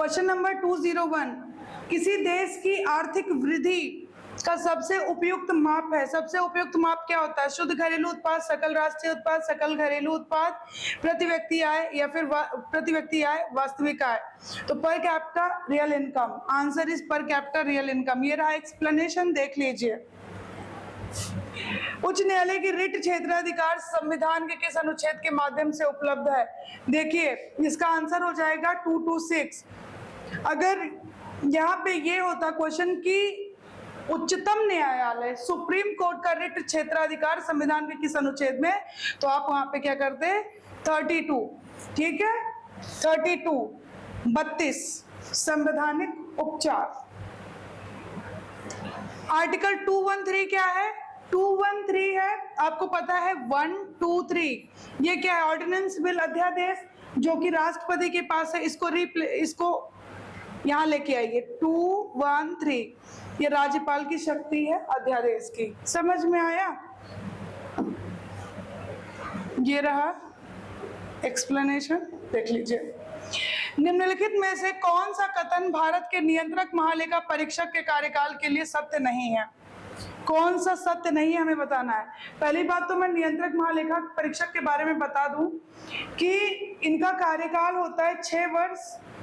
Question number 201, किसी देश की आर्थिक वृद्धि का सबसे उपयुक्त माप है। सबसे उपयुक्त माप क्या होता है? शुद्ध घरेलू उत्पाद, सकल राष्ट्रीय उत्पाद, सकल घरेलू उत्पाद, प्रति व्यक्ति आय, या फिर प्रति व्यक्ति आय, वास्तविक आय। तो per capita real income, answer is per capita real income. ये रहा एक्सप्लेनेशन, देख लीजिए। उच्च न्यायालय की रिट क्षेत्राधिकार संविधान के किस अनुच्छेद के माध्यम से उपलब्ध है? देखिए इसका आंसर हो जाएगा 226। अगर यहाँ पे ये होता क्वेश्चन की उच्चतम न्यायालय सुप्रीम कोर्ट का रिट क्षेत्राधिकार संविधान के किस अनुच्छेद में, तो आप वहां पे क्या करते? 32, ठीक है, 32 संवैधानिक उपचार। आर्टिकल 213 क्या है? 213 है, आपको पता है 123, ये क्या है? ऑर्डिनेंस बिल अध्यादेश जो कि राष्ट्रपति के पास है, इसको यहाँ लेके आइए। 213 ये राज्यपाल की शक्ति है अध्यादेश की। समझ में आया? ये रहा एक्सप्लेनेशन, देख लीजिए। निम्नलिखित में से कौन सा कथन भारत के नियंत्रक महालेखा परीक्षक के कार्यकाल के लिए सत्य नहीं है? कौन सा सत्य नहीं है हमें बताना है। पहली बात तो मैं नियंत्रक महालेखा परीक्षक के बारे में बता दूं कि इनका कार्यकाल होता है 6 वर्ष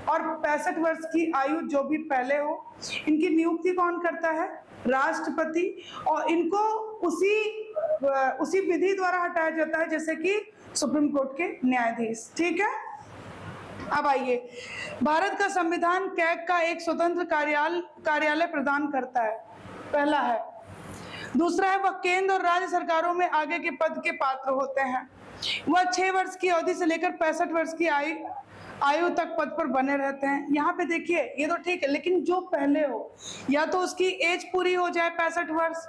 और 65 वर्ष की आयु जो भी पहले हो। इनकी नियुक्ति कौन करता है? राष्ट्रपति, और इनको उसी विधि द्वारा हटाया जाता है जैसे कि सुप्रीम कोर्ट के न्यायाधीश, ठीक है। अब आइए, भारत का संविधान कैग का एक स्वतंत्र कार्यालय प्रदान करता है, पहला है। दूसरा है, वह केंद्र और राज्य सरकारों में आगे के पद के पात्र होते हैं। वह 6 वर्ष की अवधि से लेकर 65 वर्ष की आयु तक पद पर बने रहते हैं। यहाँ पे देखिए ये तो ठीक है, लेकिन जो पहले हो, या तो उसकी एज पूरी हो जाए 65 वर्ष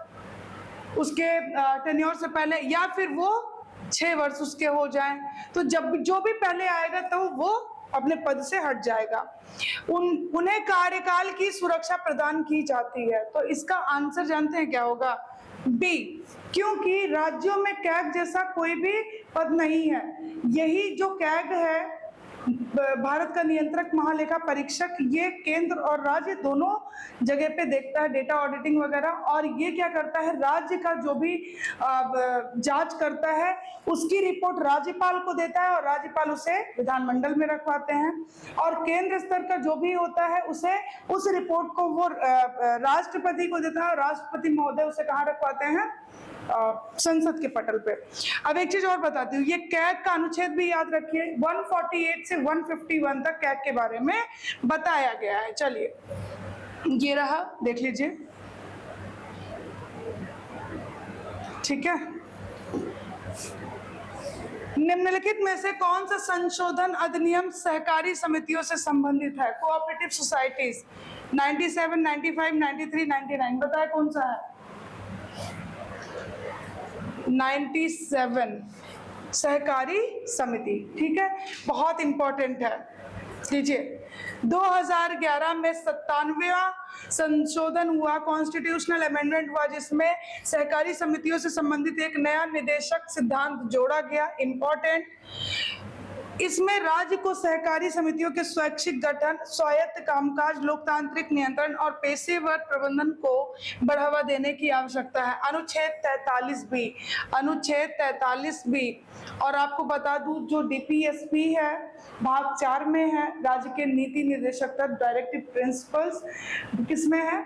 उसके टेन्योर से पहले, या फिर वो 6 वर्ष उसके हो जाएं, तो जब जो भी पहले आएगा तो वो अपने पद से हट जाएगा। उन्हें कार्यकाल की सुरक्षा प्रदान की जाती है। तो इसका आंसर जानते हैं क्या होगा? बी, क्योंकि राज्यों में कैग जैसा कोई भी पद नहीं है। यही जो कैग है, भारत का नियंत्रक महालेखा परीक्षक, ये केंद्र और राज्य दोनों जगह पे देखता है, डेटा ऑडिटिंग वगैरह, और ये क्या करता है, राज्य का जो भी जांच करता है उसकी रिपोर्ट राज्यपाल को देता है और राज्यपाल उसे विधानमंडल में रखवाते हैं, और केंद्र स्तर का जो भी होता है उसे उस रिपोर्ट को वो राष्ट्रपति को देता है और राष्ट्रपति महोदय उसे कहाँ रखवाते हैं? संसद के पटल पे। अब एक चीज और बताती हूँ, ये कैग का अनुच्छेद भी याद रखिए, 148 से 151 तक कैग के बारे में बताया गया है। चलिए ये रहा, देख लीजिए, ठीक है। निम्नलिखित में से कौन सा संशोधन अधिनियम सहकारी समितियों से संबंधित है? कोऑपरेटिव सोसाइटीज, 97, 95, 93, 99, बताए कौन सा है? 97 सहकारी समिति, ठीक है, बहुत इंपॉर्टेंट है। लीजिए, 2011 में 97वां संशोधन हुआ, कॉन्स्टिट्यूशनल अमेंडमेंट हुआ, जिसमें सहकारी समितियों से संबंधित एक नया निदेशक सिद्धांत जोड़ा गया, इंपॉर्टेंट। इसमें राज्य को सहकारी समितियों के स्वैच्छिक गठन, स्वायत्त कामकाज, लोकतांत्रिक नियंत्रण और पेशेवर प्रबंधन को बढ़ावा देने की आवश्यकता है। अनुच्छेद 43B, और आपको बता दूं जो DPSP है भाग 4 में है, राज्य के नीति निर्देशक तत्व, डायरेक्टिव प्रिंसिपल्स किसमें है?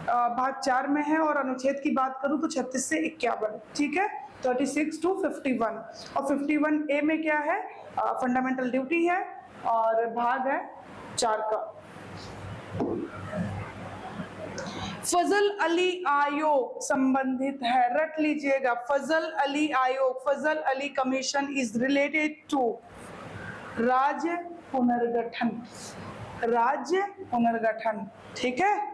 भाग 4 में है, और अनुच्छेद की बात करूं तो 36 से 51, ठीक है, 36 to 51, और 51A में क्या है? फंडामेंटल ड्यूटी है, और भाग है 4 का। फजल अली आयोग संबंधित है, रट लीजिएगा, फजल अली आयोग, Fazal Ali commission is related to राज्य पुनर्गठन, राज्य पुनर्गठन, ठीक है,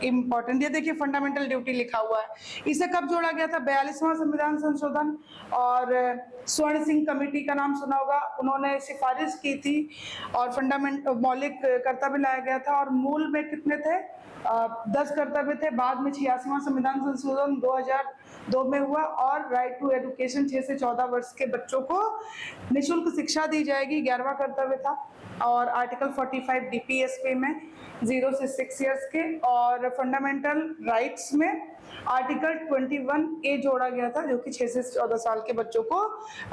इंपॉर्टेंट। ये देखिए फंडामेंटल ड्यूटी लिखा हुआ है। इसे कब जोड़ा गया था? 42वां संविधान संशोधन, और स्वर्ण सिंह कमेटी का नाम सुना होगा, उन्होंने सिफारिश की थी और फंडामेंट मौलिक कर्तव्य लाया गया था और मूल में कितने थे, 10 कर्तव्य थे। बाद में 86वां संविधान संशोधन 2002 में हुआ और राइट टू एजुकेशन 6 से 14 वर्ष के बच्चों को निःशुल्क शिक्षा दी जाएगी, 11वां कर्तव्य था। और आर्टिकल 45 डीपीएसपी में 0 से 6 इयर्स के, और फंडामेंटल राइट्स में आर्टिकल 21A जोड़ा गया था जो कि 6 से 14 साल के बच्चों को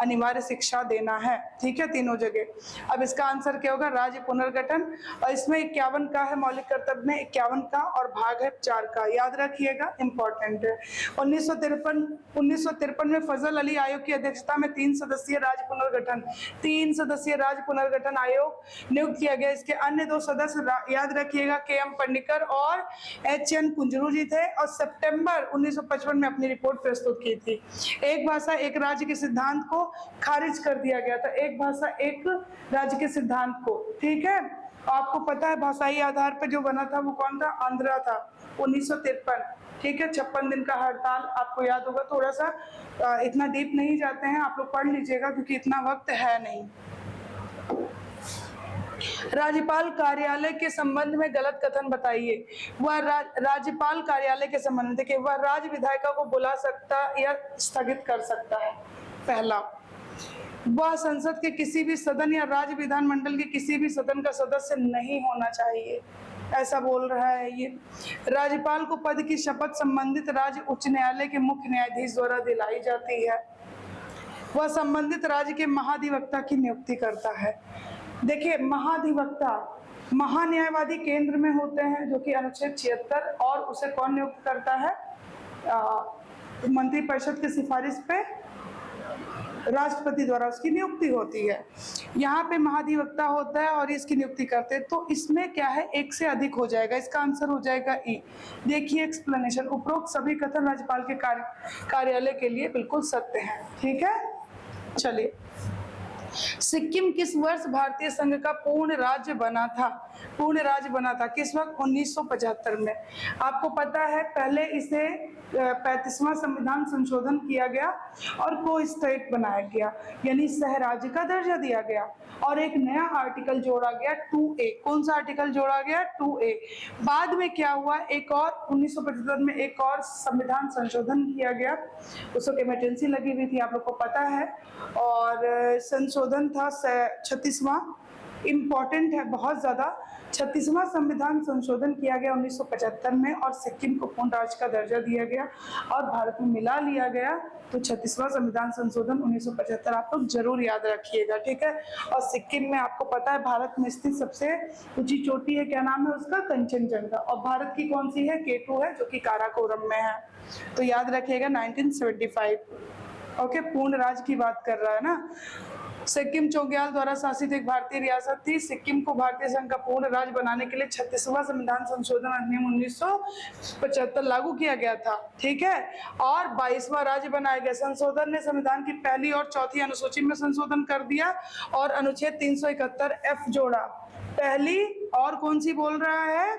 अनिवार्य शिक्षा देना है, ठीक है, तीनों जगह। अब इसका आंसर क्या होगा, राज्य पुनर्गठन। और इसमें 51 का है मौलिक कर्तव्य में, 51 का, और भाग है 4 का, याद रखिएगा, इंपॉर्टेंट है। 1953 में फजल अली आयोग की अध्यक्षता में 3 सदस्यीय राज्य पुनर्गठन आयोग नियुक्त किया गया। इसके अन्य 2 सदस्य याद रखिएगा, KM पन्नीकर और HN कुंजरू जी थे, और सितंबर 1955 में अपनी रिपोर्ट प्रस्तुत की थी। एक भाषा एक राज्य के सिद्धांत को खारिज कर दिया गया था, एक भाषा एक राज्य के सिद्धांत को, ठीक है। आपको पता है भाषाई आधार पर जो बना था वो कौन था, आंध्रा था, 1953, ठीक है। 56 दिन का हड़ताल आपको याद होगा। थोड़ा सा इतना डीप नहीं जाते हैं, आप लोग पढ़ लीजिएगा क्योंकि इतना वक्त है नहीं। राज्यपाल कार्यालय के संबंध में गलत कथन बताइए। वह राज्यपाल कार्यालय के संबंध में, देखिए, वह राज्य विधायिका को बुला सकता या स्थगित कर सकता है, पहला। वह संसद के किसी भी सदन या राज्य विधानमंडल के किसी भी सदन का सदस्य नहीं होना चाहिए, ऐसा बोल रहा है ये। राज्यपाल को पद की शपथ संबंधित राज्य उच्च न्यायालय के मुख्य न्यायाधीश द्वारा दिलाई जाती है। वह संबंधित राज्य के महाधिवक्ता की नियुक्ति करता है। देखिए, महाधिवक्ता महान्यायवादी केंद्र में होते हैं जो कि अनुच्छेद 76, और उसे कौन नियुक्त करता है, मंत्रिपरिषद की सिफारिश पे राष्ट्रपति द्वारा उसकी नियुक्ति होती है। यहाँ पे महाधिवक्ता होता है और इसकी नियुक्ति करते हैं। तो इसमें क्या है, एक से अधिक हो जाएगा, इसका आंसर हो जाएगा ई। देखिए एक्सप्लेनेशन, उपरोक्त सभी कथन राज्यपाल के कार्यालय के लिए बिल्कुल सत्य है, ठीक है। चलिए, सिक्किम किस वर्ष भारतीय संघ का पूर्ण राज्य बना था? पूर्ण राज्य बना था किस वक्त? 1975 में। आपको पता है पहले इसे 35वां संविधान संशोधन किया गया और को स्टेट बनाया गया, यानी सह राज्य का दर्जा दिया गया, और एक नया आर्टिकल जोड़ा गया 2A। कौन सा आर्टिकल जोड़ा गया? 2A। बाद में क्या हुआ, एक और 1975 में एक और संविधान संशोधन किया गया, उसको इमरजेंसी लगी हुई थी, आप लोग को पता है, और संशोधन था 36वां, इम्पोर्टेंट है बहुत ज्यादा। 36वां संविधान संशोधन किया गया 1975 में, और सिक्किम को पूर्ण राज्य का दर्जा दिया गया और भारत में मिला लिया गया। तो 36वां संविधान संशोधन 1975 आप लोग जरूर याद रखिएगा, ठीक है। और सिक्किम में आपको पता है भारत में स्थित सबसे ऊंची चोटी है, क्या नाम है उसका? कंचनजंगा। और भारत की कौन सी है? K2 है, जो कि काराकोरम में है। तो याद रखिएगा 1975। ओके, पूर्ण राज्य की बात कर रहा है ना। सिक्किम चोग्याल द्वारा शासित एक भारतीय रियासत थी। सिक्किम को भारतीय संघ का पूर्ण राज्य बनाने के लिए 36वां संविधान संशोधन अधिनियम 1975 लागू किया गया था, ठीक है, और 22वां राज्य बनाया गया। संशोधन ने संविधान की पहली और चौथी अनुसूची में संशोधन कर दिया और अनुच्छेद 371F जोड़ा। पहली और कौन सी बोल रहा है?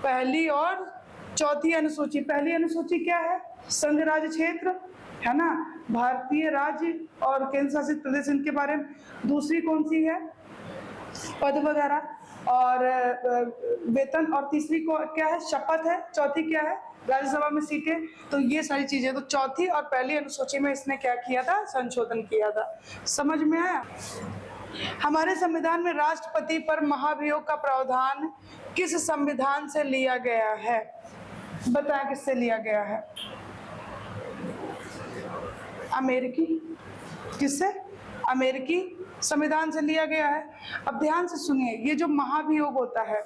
पहली और चौथी अनुसूची। पहली अनुसूची क्या है? संघ राज्य क्षेत्र है ना, भारतीय राज्य और केंद्र शासित प्रदेश, इनके बारे में। दूसरी कौन सी है? पद वगैरह और वेतन। और तीसरी को क्या है? शपथ है। चौथी क्या है? राज्यसभा में सीटें। तो ये सारी चीजें, तो चौथी और पहली अनुसूची में इसने क्या किया था? संशोधन किया था। समझ में आया? हमारे संविधान में राष्ट्रपति पर महाभियोग का प्रावधान किस संविधान से लिया गया है? बताया किससे लिया गया है? अमेरिकी। किससे? अमेरिकी संविधान से लिया गया है। अब ध्यान से सुनिए, ये जो महाभियोग होता है,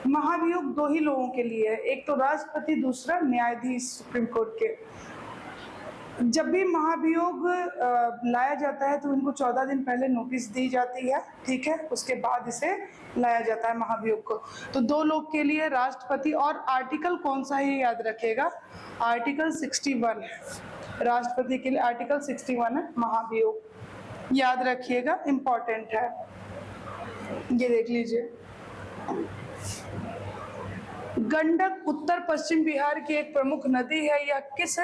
महाभियोग 2 ही लोगों के लिए है, एक तो राष्ट्रपति, दूसरा न्यायाधीश सुप्रीम कोर्ट के। जब भी महाभियोग लाया जाता है तो इनको 14 दिन पहले नोटिस दी जाती है, ठीक है, उसके बाद इसे लाया जाता है महाभियोग को। तो 2 लोग के लिए राष्ट्रपति, और आर्टिकल कौन सा है याद रखिएगा? आर्टिकल 61 है राष्ट्रपति के लिए, आर्टिकल 61 है महाभियोग, याद रखिएगा, इंपॉर्टेंट है। ये देख लीजिए, गंडक उत्तर पश्चिम बिहार की एक प्रमुख नदी है। यह किस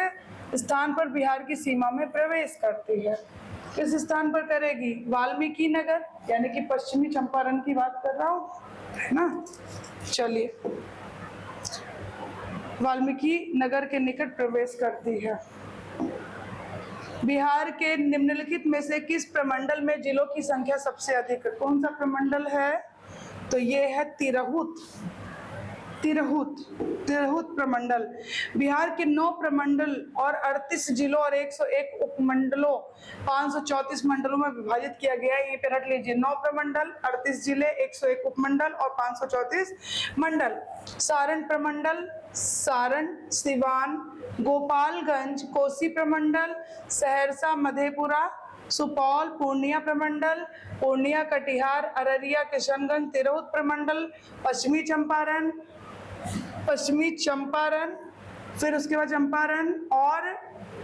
स्थान पर बिहार की सीमा में प्रवेश करती है? किस स्थान पर करेगी? वाल्मीकि नगर, यानी कि पश्चिमी चंपारण की बात कर रहा हूँ, है ना। चलिए, वाल्मीकि नगर के निकट प्रवेश करती है। बिहार के निम्नलिखित में से किस प्रमंडल में जिलों की संख्या सबसे अधिक है? कौन सा प्रमंडल है? तो ये है तिरहुत। तिरहुत प्रमंडल। बिहार के 9 प्रमंडल और 38 जिलों और 101 उपमंडलों 534 मंडलों में विभाजित किया गया है। ये पे रख लीजिए, 9 प्रमंडल, 38 जिले, 101 उपमंडल और 534 मंडल। सारण प्रमंडल, सारण, सिवान, गोपालगंज, कोसी प्रमंडल, सहरसा, मधेपुरा, सुपौल, पूर्णिया प्रमंडल, पूर्णिया, कटिहार, अररिया, किशनगंज, तिरहुत प्रमंडल, पश्चिमी चंपारण, फिर उसके बाद चंपारण और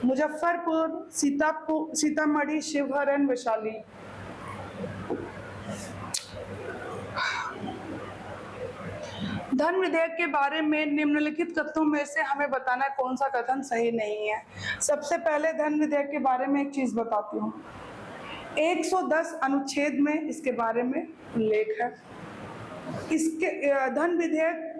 मुजफ्फरपुर, सीतामढ़ी, शिवहर, वैशाली। धन विधेयक के बारे में निम्नलिखित कथनों में से हमें बताना कौन सा कथन सही नहीं है। सबसे पहले धन विधेयक के बारे में एक चीज बताती हूँ। 110 अनुच्छेद में इसके बारे में उल्लेख है। इसके धन विधेयक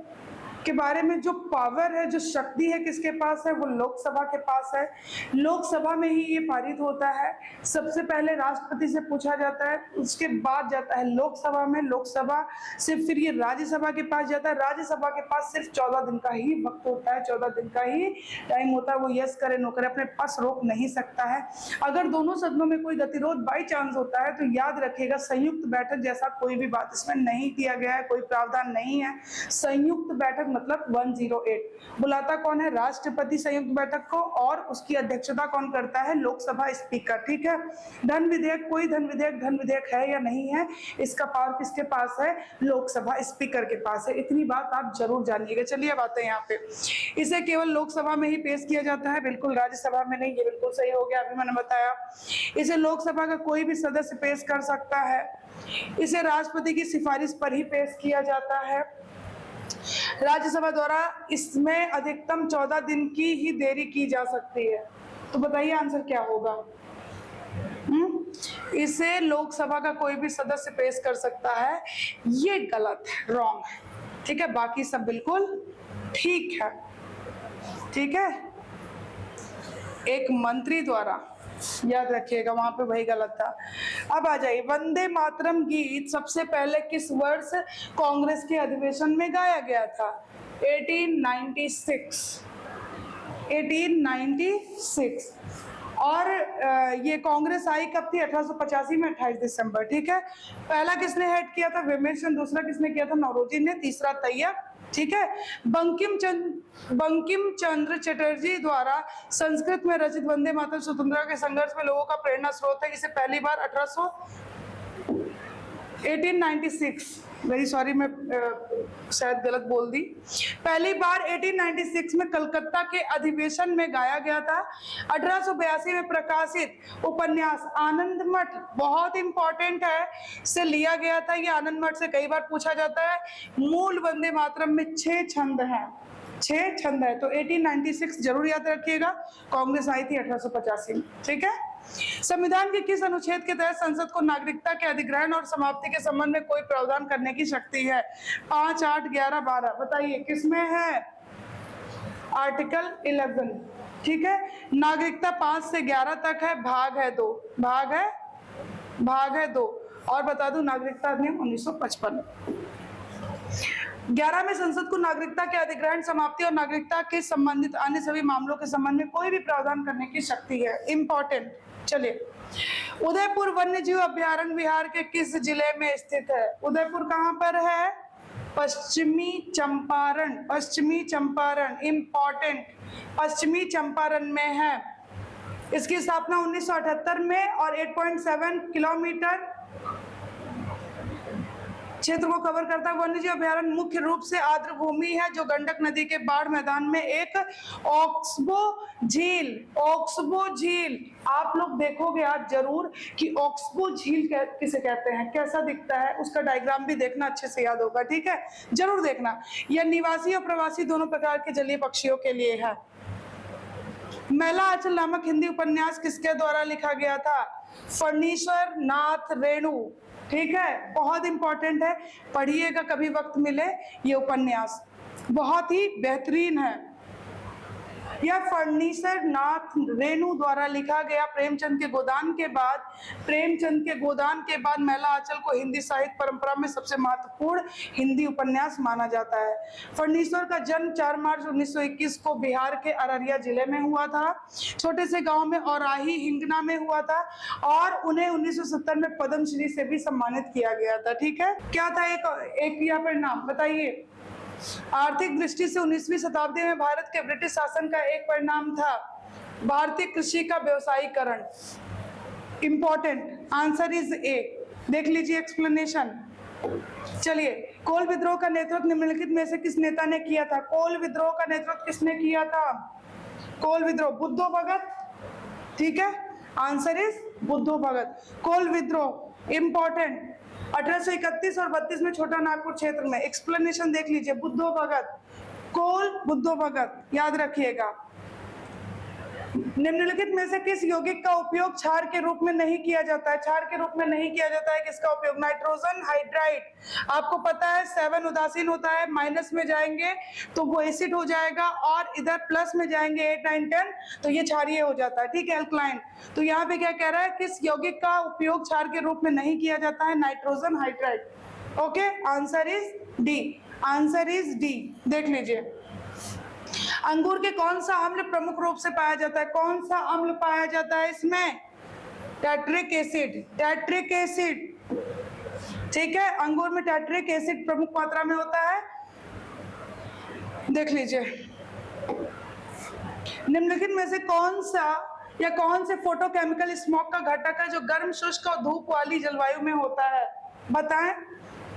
के बारे में जो पावर है, जो शक्ति है, किसके पास है? वो लोकसभा के पास है। लोकसभा में ही ये पारित होता है। सबसे पहले राष्ट्रपति से पूछा जाता है, उसके बाद जाता है लोकसभा में, लोकसभा से फिर ये राज्यसभा के पास जाता है। राज्यसभा के पास सिर्फ 14 दिन का ही वक्त होता है, 14 दिन का ही टाइम होता है। वो यस करे नो करे, अपने पास रोक नहीं सकता है। अगर दोनों सदनों में कोई गतिरोध बाई चांस होता है तो याद रखिएगा, संयुक्त बैठक जैसा कोई भी बात इसमें नहीं किया गया है, कोई प्रावधान नहीं है। संयुक्त बैठक मतलब 108। बुलाता कौन है? राष्ट्रपति संयुक्त बैठक को, और उसकी अध्यक्षता कौन करता है? लोकसभा स्पीकर। ठीक है। धन विधेयक, कोई धन विधेयक है या नहीं है, इसका पावर किसके पास है? लोकसभा स्पीकर के पास है। इतनी बात आप जरूर जानिएगा। चलिए अब आते हैं यहाँ पे। इसे केवल लोकसभा में ही पेश किया जाता है, बिल्कुल राज्यसभा में नहीं। ये बिल्कुल सही हो गया, अभी मैंने बताया। इसे लोकसभा का कोई भी सदस्य पेश कर सकता है। इसे राष्ट्रपति की सिफारिश पर ही पेश किया जाता है। राज्यसभा द्वारा इसमें अधिकतम 14 दिन की ही देरी की जा सकती है। तो बताइए आंसर क्या होगा? इसे लोकसभा का कोई भी सदस्य पेश कर सकता है। ये गलत है, रॉन्ग है। ठीक है, बाकी सब बिल्कुल ठीक है। ठीक है, एक मंत्री द्वारा, याद रखिएगा, वहां पे वही गलत था। अब आ जाइए, वंदे मातरम गीत सबसे पहले किस वर्ष कांग्रेस के अधिवेशन में गाया गया था? 1896। और ये कांग्रेस आई कब थी? 1885 में, 28 दिसंबर। ठीक है। पहला किसने हेड किया था? विमेशन। दूसरा किसने किया था? नौरोजी ने। तीसरा तैयब। ठीक है। बंकिम चंद्र चटर्जी द्वारा संस्कृत में रचित वंदे मातरम स्वतंत्रता के संघर्ष में लोगों का प्रेरणा स्रोत है। इसे पहली बार 1896, वेरी सॉरी, मैं शायद गलत बोल दी। पहली बार 1896 में कलकत्ता के अधिवेशन में गाया गया था। 1882 में प्रकाशित उपन्यास आनंद मठ, बहुत इंपॉर्टेंट है, से लिया गया था। ये आनंद मठ से कई बार पूछा जाता है। मूल वंदे मातरम में 6 छंद हैं, 6 छंद है। तो 1896 जरूर याद रखिएगा। कांग्रेस आई थी 1885 में। ठीक है। संविधान के किस अनुच्छेद के तहत संसद को नागरिकता के अधिग्रहण और समाप्ति के संबंध में कोई प्रावधान करने की शक्ति है? 5, 8, 11, 12, बताइए किसमें है? आर्टिकल 11। ठीक है। नागरिकता 5 से 11 तक है, भाग है 2, भाग है 2। और बता दूं, नागरिकता अधिनियम 1955। 11 में संसद को नागरिकता के अधिग्रहण, समाप्ति और नागरिकता के संबंधित अन्य सभी मामलों के संबंध में कोई भी प्रावधान करने की शक्ति है। इंपॉर्टेंट। चलिए, उदयपुर वन्य जीव अभयारण्य बिहार के किस जिले में स्थित है? उदयपुर कहाँ पर है? पश्चिमी चंपारण। इंपॉर्टेंट, पश्चिमी चंपारण में है। इसकी स्थापना 1978 में और 8.7 किलोमीटर क्षेत्र को कवर करता है। वन्यजीव अभयारण्य मुख्य रूप से आर्द्र भूमि है, जो गंडक नदी के बाढ़ मैदान में एक ऑक्सबो झील, आप लोग देखोगे आज जरूर कि ऑक्सबो झील किसे कहते हैं, कैसा दिखता है, उसका डायग्राम भी देखना, अच्छे से याद होगा। ठीक है, जरूर देखना। यह निवासी और प्रवासी दोनों प्रकार के जलीय पक्षियों के लिए है। मैला आंचल नामक हिंदी उपन्यास किसके द्वारा लिखा गया था? फणीश्वर नाथ रेणु, ठीक है, बहुत इंपॉर्टेंट है, पढ़िएगा कभी वक्त मिले, ये उपन्यास बहुत ही बेहतरीन है। यह फणीश्वर नाथ रेणु द्वारा लिखा गया प्रेमचंद के गोदान के बाद मैला आंचल को हिंदी साहित्य परंपरा में सबसे महत्वपूर्ण हिंदी उपन्यास माना जाता है। फणीश्वर का जन्म 4 मार्च 1921 को बिहार के अररिया जिले में हुआ था, छोटे से गांव में औराही हिंगना में हुआ था, और उन्हें 1970 में पद्मश्री से भी सम्मानित किया गया था। ठीक है, क्या था एक यहाँ पर नाम बताइए। आर्थिक दृष्टि से 19वीं शताब्दी में भारत के ब्रिटिश शासन का एक परिणाम था भारतीय कृषि का व्यवसायीकरण। इंपॉर्टेंट आंसर इज ए, देख लीजिए एक्सप्लेनेशन। चलिए, कोल विद्रोह का नेतृत्व निम्नलिखित में से किस नेता ने किया था? कोल विद्रोह का नेतृत्व किसने किया था? कोल विद्रोह बुद्धो भगत, ठीक है, आंसर इज बुद्धो भगत। कोल विद्रोह इंपॉर्टेंट 1831 और 32 में छोटा नागपुर क्षेत्र में। एक्सप्लेनेशन देख लीजिए, बुद्धो भगत, कोल बुद्धो भगत, याद रखिएगा। निम्नलिखित में से किस यौगिक का उपयोग क्षार के रूप में नहीं किया जाता है? क्षार के रूप में नहीं किया जाता है, किसका उपयोग? Nitrogen hydride. आपको पता है 7 उदासीन होता है, माइनस में जाएंगे तो वो एसिड हो जाएगा, और इधर प्लस में जाएंगे 8 9 10 तो ये क्षारीय हो जाता है, ठीक है, एल्कलाइन। तो यहाँ पे क्या कह रहा है, किस यौगिक का उपयोग क्षार के रूप में नहीं किया जाता है? Nitrogen hydride. Okay, answer is D, answer is D. देख लीजिए, अंगूर के कौन सा अम्ल प्रमुख रूप से पाया जाता है? कौन सा अम्ल पाया जाता है इसमें? टैट्रिक एसिड, टैट्रिक एसिड, ठीक है, अंगूर में टैट्रिक एसिड प्रमुख मात्रा में होता है। देख लीजिए, निम्नलिखित में से कौन से फोटोकेमिकल स्मोक का घटक है जो गर्म, शुष्क और धूप वाली जलवायु में होता है? बताएं।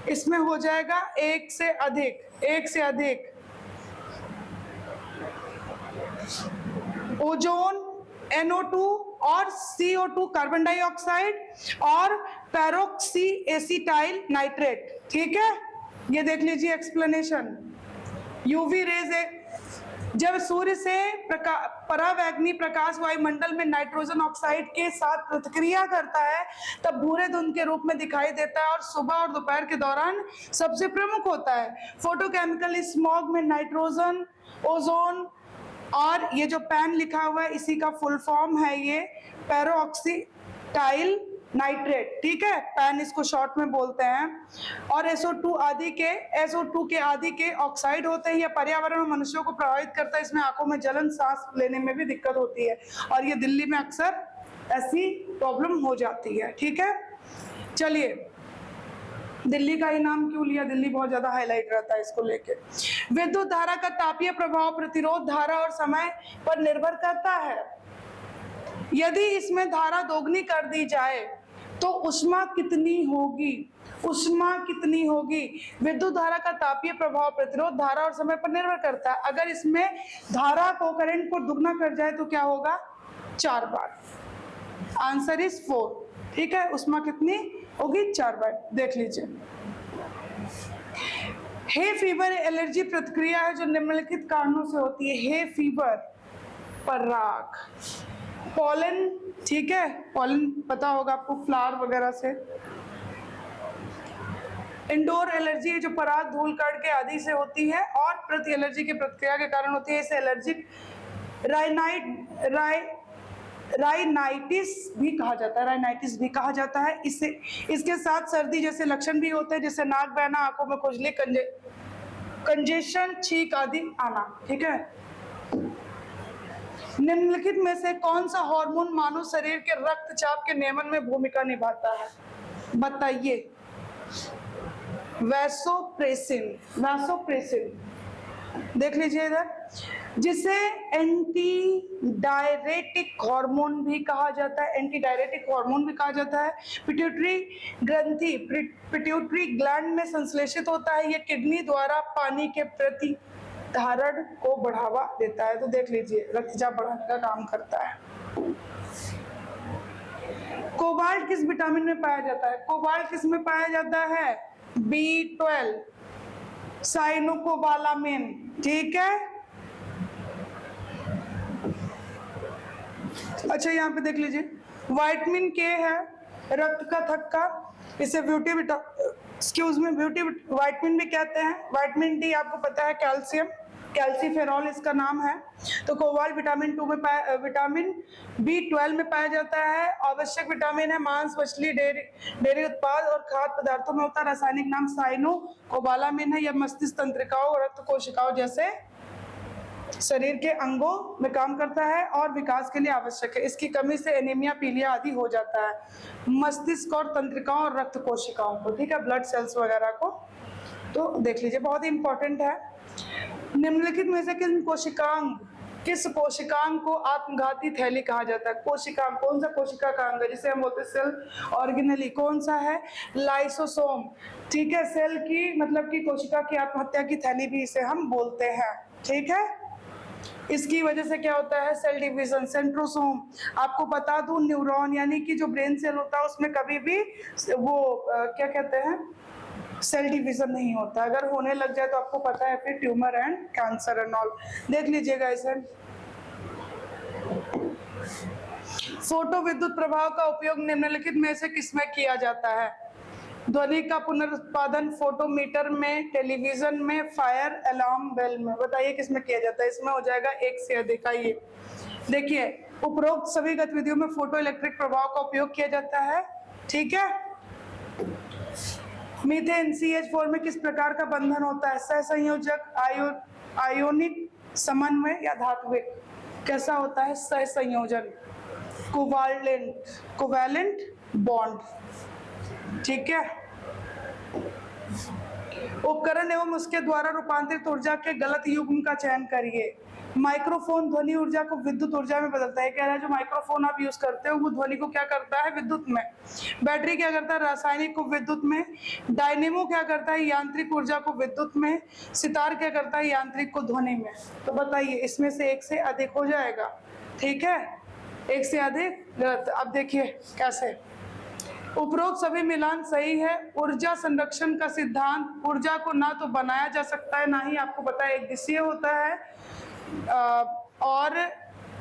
इसमें हो जाएगा एक से अधिक ओजोन, NO2 और CO2 कार्बन डाइऑक्साइड और पेरोक्सी एसिटाइल नाइट्रेट, ठीक है, ये देख लीजिए एक्सप्लेनेशन। यूवी रेज जब सूर्य से परावैंगनी प्रकाश वायुमंडल में नाइट्रोजन ऑक्साइड के साथ प्रतिक्रिया करता है तब भूरे धुंध के रूप में दिखाई देता है, और सुबह और दोपहर के दौरान सबसे प्रमुख होता है। फोटोकेमिकल स्मॉग में नाइट्रोजन, ओजोन और ये जो पैन लिखा हुआ है इसी का फुल फॉर्म है ये पेरोक्सीटाइल नाइट्रेट, ठीक है, पैन इसको शॉर्ट में बोलते हैं। और SO2 के आदि के ऑक्साइड होते हैं। यह पर्यावरण और मनुष्यों को प्रभावित करता है। इसमें आंखों में जलन, सांस लेने में भी दिक्कत होती है, और ये दिल्ली में अक्सर ऐसी प्रॉब्लम हो जाती है, ठीक है। चलिए, दिल्ली का ही नाम क्यों लिया? दिल्ली बहुत ज्यादा हाईलाइट रहता है इसको लेके। विद्युत धारा का तापीय प्रभाव प्रतिरोध धारा और समय पर निर्भर करता है। यदि इसमें धारा दोगुनी कर दी जाए तो ऊष्मा कितनी होगी? ऊष्मा कितनी होगी? विद्युत धारा का तापीय प्रभाव प्रतिरोध धारा और समय पर निर्भर करता है। अगर इसमें धारा को, करंट को दुगना कर जाए तो क्या होगा? 4 बार। आंसर इज 4, ठीक है। ऊष्मा कितनी होगी? 4 बार। देख लीजिए, हे फीवर एलर्जी प्रतिक्रिया है जो निम्नलिखित कारणों से होती है। हे फीवर, पराग, पॉलन, ठीक है, पॉलन पता होगा आपको, फ्लावर वगैरह से। इंडोर एलर्जी जो पराग, धूल कण के आदि से होती है, और प्रति एलर्जी की प्रतिक्रिया के कारण होती है। इसे एलर्जिक राइनाइटिस भी कहा जाता है, इसके साथ सर्दी जैसे लक्षण भी होते हैं, जैसे नाक बहना, आंखों में खुजली, कंजेशन, छींक आदि आना, ठीक है। निम्नलिखित में से कौन सा हार्मोन मानव शरीर के रक्तचाप के नियमन में भूमिका निभाता है? बताइए। वैसोप्रेसिन, देख लीजिए इधर, जिसे एंटी डायरेटिक हार्मोन भी कहा जाता है। पिट्यूटरी ग्रंथि, पिट्यूटरी ग्लैंड में संश्लेषित होता है। ये किडनी द्वारा पानी के प्रति धारण को बढ़ावा देता है। तो देख लीजिए, रक्तचाप बढ़ाने का काम करता है। कोबाल्ट किस विटामिन में पाया जाता है? कोबाल्ट किस में पाया जाता है? B12, साइनोकोबालामिन, ठीक है। अच्छा, यहाँ पे देख लीजिए, विटामिन के है रक्त का थक्का, इसे ब्यूटी विटामिन भी कहते हैं। विटामिन डी आपको पता है कैल्शियम, कैल्सीफेरॉल इसका नाम है। तो कोबाल्ट विटामिन 2 में विटामिन B12 में पाया जाता है। आवश्यक विटामिन है मांस, मछली, डेयरी उत्पाद और खाद्य पदार्थों में होता है। रासायनिक नाम साइनो कोबालामिन है। यह मस्तिष्क तंत्रिकाओं और रक्त कोशिकाओं जैसे शरीर के अंगों में काम करता है और विकास के लिए आवश्यक है। इसकी कमी से एनीमिया, पीलिया आदि हो जाता है मस्तिष्क और तंत्रिकाओं और रक्त कोशिकाओं को, ठीक है, ब्लड सेल्स वगैरह को। तो देख लीजिए, बहुत ही इंपॉर्टेंट है। निम्नलिखित में से किस कोशिकांग को आत्मघाती थैली कहा जाता है? कोशिकांग, कौन सा कोशिका का अंग है जिसे हम बोलते हैं सेल ऑर्गेनेली? कौन सा है? लाइसोसोम, ठीक है। सेल की मतलब कि कोशिका की आत्महत्या की थैली भी इसे हम बोलते हैं, ठीक है। इसकी वजह से क्या होता है? Cell division. सेंट्रोसोम, आपको बता दूं, न्यूरॉन यानी कि जो ब्रेन सेल होता है उसमें कभी भी वो क्या कहते हैं, सेल डिवीजन नहीं होता। अगर होने लग जाए तो आपको पता है फिर tumour and cancer and all. देख लीजिएगा इसे। फोटो विद्युत प्रभाव का उपयोग निम्नलिखित में से किसमें किया जाता है? ध्वनि का पुनरुत्पादन फोटोमीटर में, टेलीविजन में, फायर अलार्म बेल में। बताइए किसमें किया जाता है? इसमें हो जाएगा एक से अधिक। आइए देखिए, उपरोक्त सभी गतिविधियों में फोटो इलेक्ट्रिक प्रभाव का उपयोग किया जाता है, ठीक है। मीथेन CH4 में किस प्रकार का बंधन होता है? सहसंयोजक, आयोनिक, समन्वय या धात्विक? कैसा होता है? सहसंयोजन, कोवैलेंट बॉन्ड, ठीक है। उपकरण एवं उसके द्वारा रूपांतरित ऊर्जा के गलत युग्म का चयन करिए। माइक्रोफोन ध्वनि ऊर्जा को विद्युत ऊर्जा में बदलता है। कह रहा है जो माइक्रोफोन आप यूज करते हो वो ध्वनि को क्या करता है? विद्युत में। बैटरी क्या करता है? रासायनिक को विद्युत में। डायनेमो क्या करता है? यांत्रिक ऊर्जा को विद्युत में। सितार क्या करता है? यांत्रिक को ध्वनि में। तो बताइए इसमें से एक से अधिक हो जाएगा, ठीक है। एक से अधिक गलत। अब देखिए कैसे। उपरोक्त सभी मिलान सही है। ऊर्जा संरक्षण का सिद्धांत, ऊर्जा को ना तो बनाया जा सकता है, ना ही आपको पता है एक दिशीय होता है, और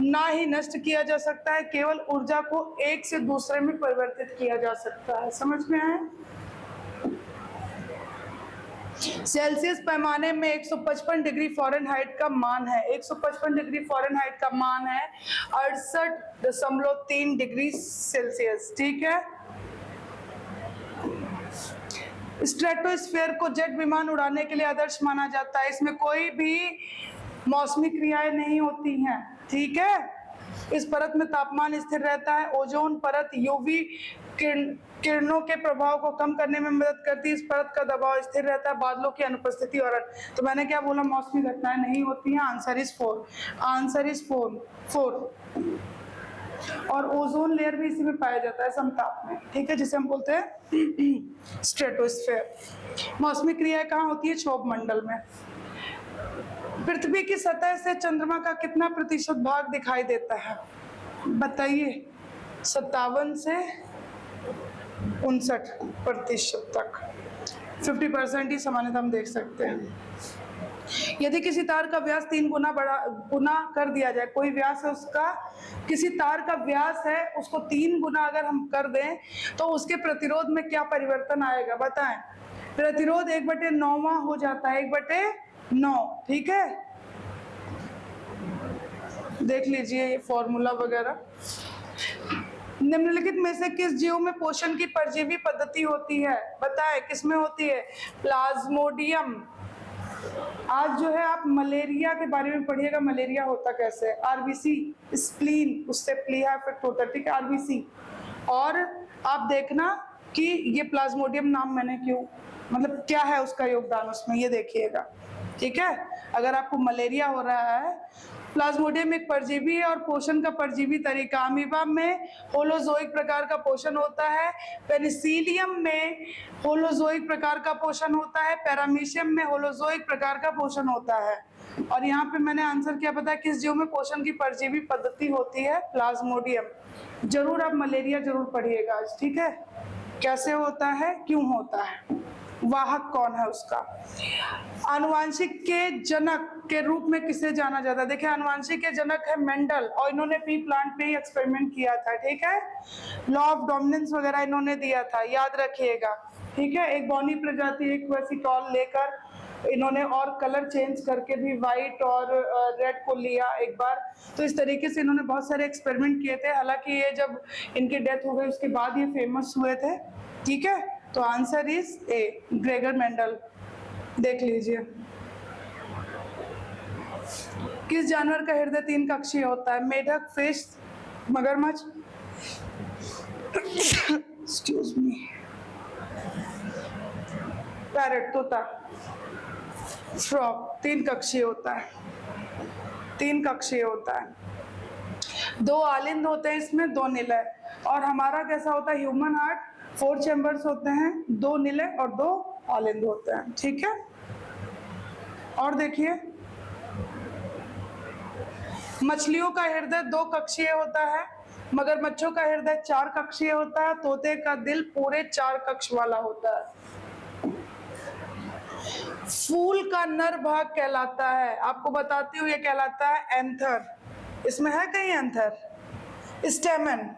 ना ही नष्ट किया जा सकता है। केवल ऊर्जा को एक से दूसरे में परिवर्तित किया जा सकता है। समझ में आया? सेल्सियस पैमाने में 155 डिग्री फ़ारेनहाइट का मान है। 155 डिग्री फ़ारेनहाइट का मान है 68.3 डिग्री सेल्सियस, ठीक है। स्ट्रेटोस्फीयर को जेट विमान उड़ाने के लिए आदर्श माना जाता है। इसमें कोई भी मौसमी क्रियाएं नहीं होती हैं, ठीक है। इस परत में तापमान स्थिर रहता है। ओजोन परत यूवी किरणों के प्रभाव को कम करने में मदद करती है। इस परत का दबाव स्थिर रहता है। बादलों की अनुपस्थिति और तो मैंने क्या बोला? मौसमी घटनाएं नहीं होती हैं। Answer is 4। Answer is 4। और ओजोन लेयर भी इसी में पाया जाता है, समताप में, ठीक है, जिसे हम बोलते हैं स्ट्रेटोस्फीयर। मौसमी क्रियाएं कहाँ होती है? क्षोभ मंडल में। पृथ्वी की सतह से चंद्रमा का कितना प्रतिशत भाग दिखाई देता है? बताइए। 57 से 59% तक। 50% ही सामान्यतः हम देख सकते हैं। यदि किसी तार का व्यास 3 गुना कर दिया जाए, कोई व्यास है उसका, किसी तार का व्यास है उसको 3 गुना अगर हम कर दें तो उसके प्रतिरोध में क्या परिवर्तन आएगा? बताएं। प्रतिरोध 1/9 हो जाता है, 1/9, ठीक है। देख लीजिए ये फॉर्मूला वगैरह। निम्नलिखित में से किस जीव में पोषण की परजीवी पद्धति होती है? बताएं किसमें होती है? प्लाज्मोडियम। आज जो है आप मलेरिया के बारे में पढ़िएगा, मलेरिया होता कैसे है। आरबीसी, स्प्लीन, उससे प्लीहा इफेक्ट होता है, ठीक है, आरबीसी। और आप देखना कि ये प्लाज्मोडियम नाम मैंने क्यों, मतलब क्या है उसका योगदान उसमें, ये देखिएगा, ठीक है। अगर आपको मलेरिया हो रहा है, प्लाज्मोडियम एक परजीवी है और पोषण का परजीवी तरीका। अमीबा में होलोजोइक प्रकार का पोषण होता है। पेनिसिलियम में होलोजोइक प्रकार का पोषण होता है। पैरामीशियम में होलोजोइक प्रकार का पोषण होता है। और यहाँ पे मैंने आंसर क्या बताया? किस जीव में पोषण की परजीवी पद्धति होती है? प्लाज्मोडियम। जरूर आप मलेरिया जरूर पढ़िएगा आज, ठीक है, कैसे होता है, क्यों होता है। वाहक कौन है उसका? आनुवांशिक के जनक के रूप में किसे जाना जाता है? देखिए आनुवांशिक के जनक है मेंडल, और इन्होंने पी प्लांट पे ही एक्सपेरिमेंट किया था, ठीक है। लॉ ऑफ डोमिनेंस वगैरह इन्होंने दिया था, याद रखिएगा, ठीक है। एक बॉनी प्रजाति एक वैसी टॉल लेकर इन्होंने और कलर चेंज करके भी व्हाइट और रेड को लिया एक बार। तो इस तरीके से इन्होंने बहुत सारे एक्सपेरिमेंट किए थे। हालांकि ये जब इनकी डेथ हो गई उसके बाद ये फेमस हुए थे, ठीक है। तो answer is a, Gregor Mendel. देख लीजिए, किस जानवर का हृदय 3 कक्षीय होता है? मेढक, फिश, मगरमच्छ, एक्सक्यूज मी, पैरट, तोता, फ्रॉग। 3 कक्षीय होता है, 3 कक्षीय होता है। 2 आलिंद होते हैं इसमें, 2 निलय। और हमारा कैसा होता है? ह्यूमन हार्ट 4 चैम्बर्स होते हैं, 2 निलय और 2 आलिंद होते हैं, ठीक है। और देखिए, मछलियों का हृदय 2 कक्षीय होता है, मगरमच्छों का हृदय 4 कक्षीय होता है, तोते का दिल पूरे 4 कक्ष वाला होता है। फूल का नर भाग कहलाता है, आपको बताती हूँ, ये कहलाता है एंथर। इसमें है कहीं एंथर? स्टेमन,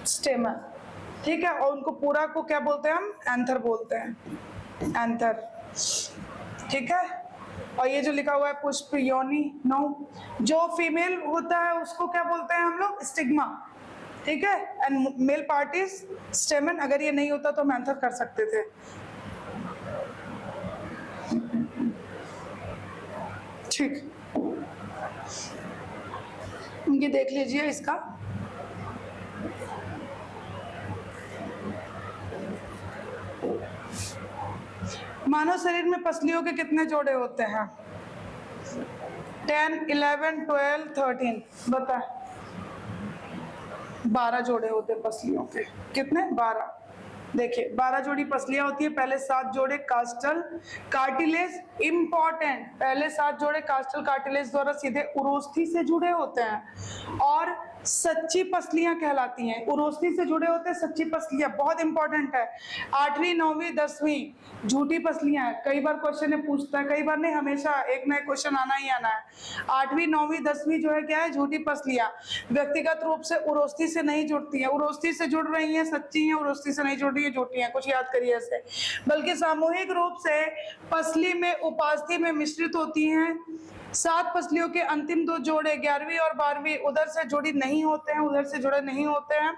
स्टेमन, ठीक है। और उनको पूरा को क्या बोलते हैं हम? एंथर बोलते हैं, एंथर, ठीक है। और ये जो लिखा हुआ है पुष्प योनि, नो। जो फीमेल होता है उसको क्या बोलते हैं हम लोग? स्टिग्मा, ठीक है। And male part is स्टेमन। अगर ये नहीं होता तो हम एंथर कर सकते थे। ठीक, ये देख लीजिए इसका। मानव शरीर में पसलियों के कितने जोड़े होते हैं? 10, 11, 12, 13, बता। 12 जोड़े होते हैं पसलियों के। कितने? 12। देखिए 12 जोड़ी पसलियां होती है। पहले 7 जोड़े कास्टल कार्टिलेज, इंपॉर्टेंट, पहले 7 जोड़े कास्टल कार्टिलेज द्वारा सीधे उरोस्थी से जुड़े होते हैं और सच्ची पसलियां कहलाती हैं। उरोस्थी से जुड़े होते हैं सच्ची पसलियां, बहुत इंपॉर्टेंट है। 8वीं 9वीं 10वीं झूठी पसलियां है। कई बार क्वेश्चन में पूछता है, कई बार नहीं, हमेशा एक नया क्वेश्चन आना ही आना है। 8वीं 9वीं 10वीं जो है क्या है? झूठी पसलियां। व्यक्तिगत रूप से उरोस्थी से नहीं जुड़ती है, उरोस्थी से जुड़ रही है सच्ची है, उरोस्थी से नहीं जुड़ रही है झूठी है। कुछ याद करिए ऐसे। बल्कि सामूहिक रूप से पसली में उपास्थि में मिश्रित होती हैं। 7 पसलियों के अंतिम 2 जोड़े 11वीं और 12वीं उधर से जुड़ी नहीं होते हैं, उधर से जुड़े नहीं होते हैं,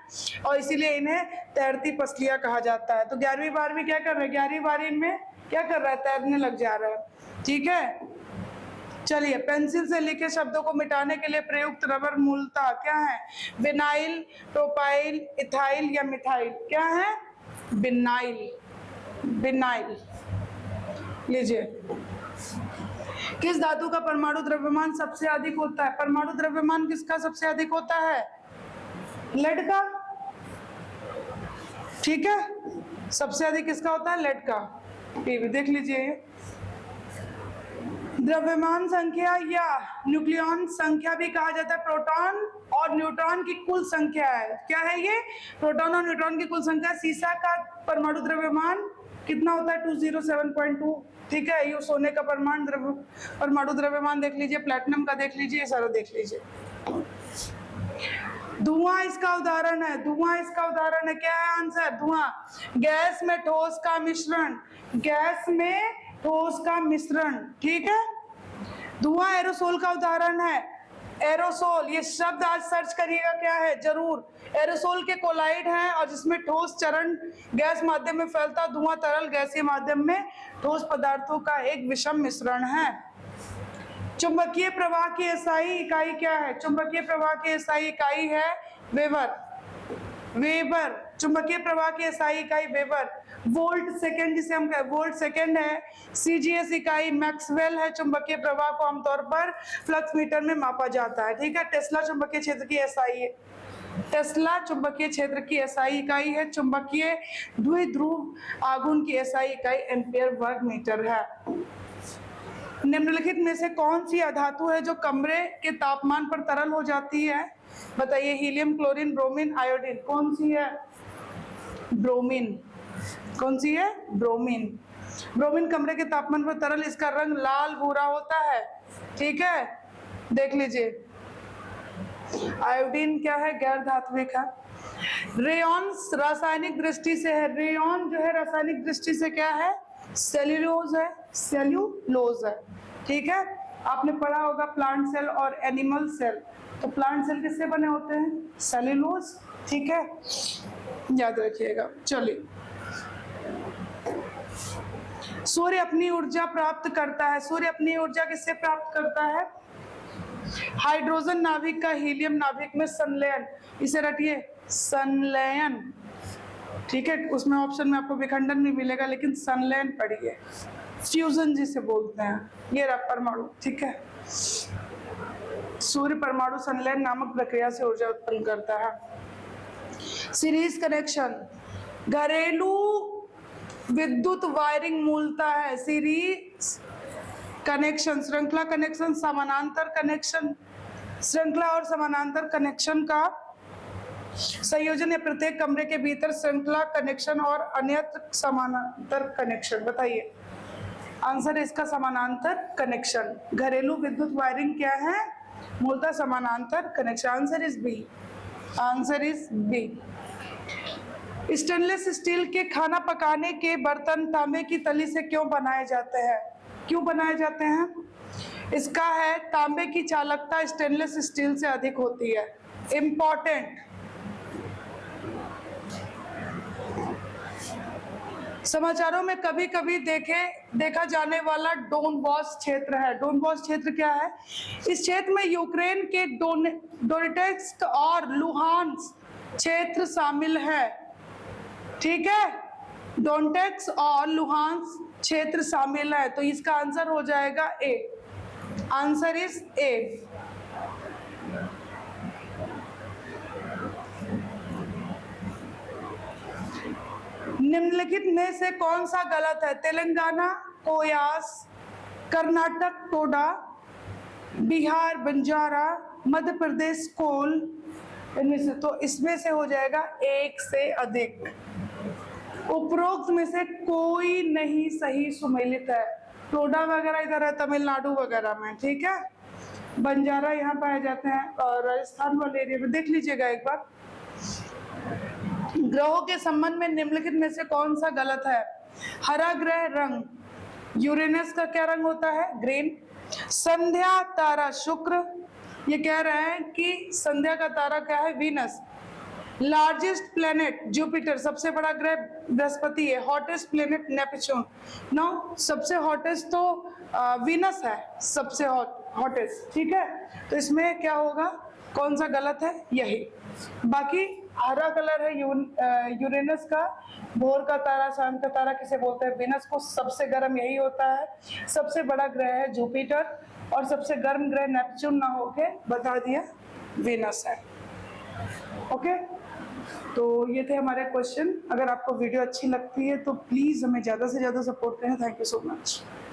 और इसीलिए इन्हें तैरती पसलियां कहा जाता है। तो 11वीं 12वीं क्या कर रहे हैं? 11वीं 12वीं में क्या कर रहा है? तैरने लग जा रहा है, ठीक है। चलिए, पेंसिल से लिखे शब्दों को मिटाने के लिए प्रयुक्त रबर मूलतः क्या है? विनाइल, प्रोपाइल, इथाइल या मिथाइल? क्या है? Vinyl, vinyl. लीजिए, किस धातु का परमाणु द्रव्यमान सबसे अधिक होता है? परमाणु द्रव्यमान किसका सबसे अधिक होता है? लेड का, ठीक है। सबसे अधिक किसका होता है? लेड का। टीवी देख लीजिए। द्रव्यमान संख्या या न्यूक्लियॉन संख्या भी कहा जाता है। प्रोटॉन और न्यूट्रॉन की कुल संख्या है। क्या है ये? प्रोटॉन और न्यूट्रॉन की कुल संख्या। सीसा का परमाणु द्रव्यमान कितना होता है? 207.2, ठीक है। ये सोने का परमाणु द्रव्यमान देख लीजिए, प्लैटिनम का देख लीजिए, सारा देख लीजिए। धुआं इसका उदाहरण है, धुआं इसका उदाहरण है। क्या है आंसर? धुआं। गैस में ठोस का मिश्रण, गैस में ठोस का मिश्रण, ठीक है। धुआं एरोसोल का उदाहरण है। एरोसोल, ये शब्द आज सर्च करिएगा क्या है जरूर। एरोसोल के कोलाइड हैं और जिसमें ठोस चरण गैस माध्यम में फैलता धुआं तरल गैसीय माध्यम में ठोस पदार्थों का एक विषम मिश्रण है। चुंबकीय प्रवाह की एसआई इकाई क्या है? चुंबकीय प्रवाह की एसआई इकाई है वेबर, वेबर। चुंबकीय प्रवाह की एसआई इकाई वेबर। वोल्ट सेकेंड जिसे हम वोल्ट सेकेंड है। सीजीएस इकाई मैक्सवेल है। चुंबकीय प्रवाह को आमतौर पर फ्लक्स मीटर में मापा जाता है, ठीक है। टेस्ला चुंबकीय क्षेत्र की एसआई है। टेस्ला चुंबकीय क्षेत्र की एसआई इकाई है। चुंबकीय द्विध्रुव आघूर्ण की एसआई इकाई एम्पियर वर्ग मीटर है। निम्नलिखित में से कौन सी अधातु है जो कमरे के तापमान पर तरल हो जाती है? बताइए। Helium, chlorine, bromine, iodine. कौन सी है? ब्रोमीन। कौन सी है? ब्रोमीन। ब्रोमीन कमरे के तापमान पर तरल, इसका रंग लाल भूरा होता है। ठीक है, देख लीजिए। आयोडीन क्या है? गैर धात्विक है। रेयॉन रासायनिक दृष्टि से है, रेयॉन जो है रासायनिक दृष्टि से क्या है? सेल्यूलोज है, सेल्यूलोज है। ठीक है, आपने पढ़ा होगा प्लांट सेल और एनिमल सेल। तो प्लांट सेल किससे बने होते हैं? सेल्यूलोज। ठीक है, याद रखिएगा। चलिए, सूर्य अपनी ऊर्जा प्राप्त करता है, सूर्य अपनी ऊर्जा किससे प्राप्त करता है? हाइड्रोजन नाभिक का हीलियम नाभिक में संलयन, इसे रटिए संलयन। ठीक है, उसमें ऑप्शन में आपको विखंडन नहीं मिलेगा, लेकिन संलयन पढ़िए, फ्यूजन जिसे बोलते हैं। ये रहा परमाणु। ठीक है, सूर्य परमाणु संलयन नामक प्रक्रिया से ऊर्जा उत्पन्न करता है। सीरीज कनेक्शन, घरेलू विद्युत वायरिंग मूलतः है। सीरीज कनेक्शन, श्रृंखला कनेक्शन, समानांतर कनेक्शन, श्रृंखला और समानांतर कनेक्शन का संयोजन है। प्रत्येक कमरे के भीतर श्रृंखला कनेक्शन और अन्यत्र समानांतर कनेक्शन। बताइए आंसर है इसका समानांतर कनेक्शन। घरेलू विद्युत वायरिंग क्या है? मूलतः समानांतर connection. Answer is B, answer is B. Stainless steel के खाना पकाने के बर्तन तांबे की तली से क्यों बनाए जाते हैं? क्यों बनाए जाते हैं? इसका है तांबे की चालकता स्टेनलेस स्टील से अधिक होती है। इंपॉर्टेंट। समाचारों में कभी कभी देखा जाने वाला डोनबास क्षेत्र है। डोनबास क्षेत्र क्या है? इस क्षेत्र में यूक्रेन के डोनेट्स्क और लुहांस्क क्षेत्र शामिल है। ठीक है, डोनेट्स्क और लुहांस्क क्षेत्र शामिल है, तो इसका आंसर हो जाएगा ए। Answer is a. निम्नलिखित में से कौन सा गलत है? तेलंगाना कोयास, कर्नाटक टोडा, बिहार बंजारा, मध्य प्रदेश कोल, इनमें से तो इसमें से हो जाएगा एक से अधिक। उपरोक्त में से कोई नहीं सही सुमेलित है। टोडा वगैरह इधर है तमिलनाडु वगैरह में। ठीक है, बंजारा यहाँ पाए जाते हैं और राजस्थान वाले एरिया में। देख लीजिएगा एक बार। ग्रहों के संबंध में निम्नलिखित में से कौन सा गलत है? हरा ग्रह रंग, यूरेनस का क्या रंग होता है? ग्रीन। संध्या तारा शुक्र, ये कह रहे हैं कि संध्या का तारा क्या है? वीनस। लार्जेस्ट प्लेनेट जुपिटर, सबसे बड़ा ग्रह बृहस्पति है। Hottest planet Neptune. नो, सबसे हॉटेस्ट तो वीनस है, सबसे हॉटेस्ट। ठीक है, तो इसमें क्या होगा? कौन सा गलत है? यही। बाकी हरा कलर है यूरेनस का, भोर का तारा, शाम का तारा किसे बोलते हैं? वीनस को। सबसे गर्म यही होता है। सबसे बड़ा ग्रह है जुपिटर और सबसे गर्म ग्रह नेपच्यून ना होके बता दिया वीनस है। ओके, तो ये थे हमारे क्वेश्चन। अगर आपको वीडियो अच्छी लगती है तो प्लीज हमें ज्यादा से ज्यादा सपोर्ट करें। Thank you so much.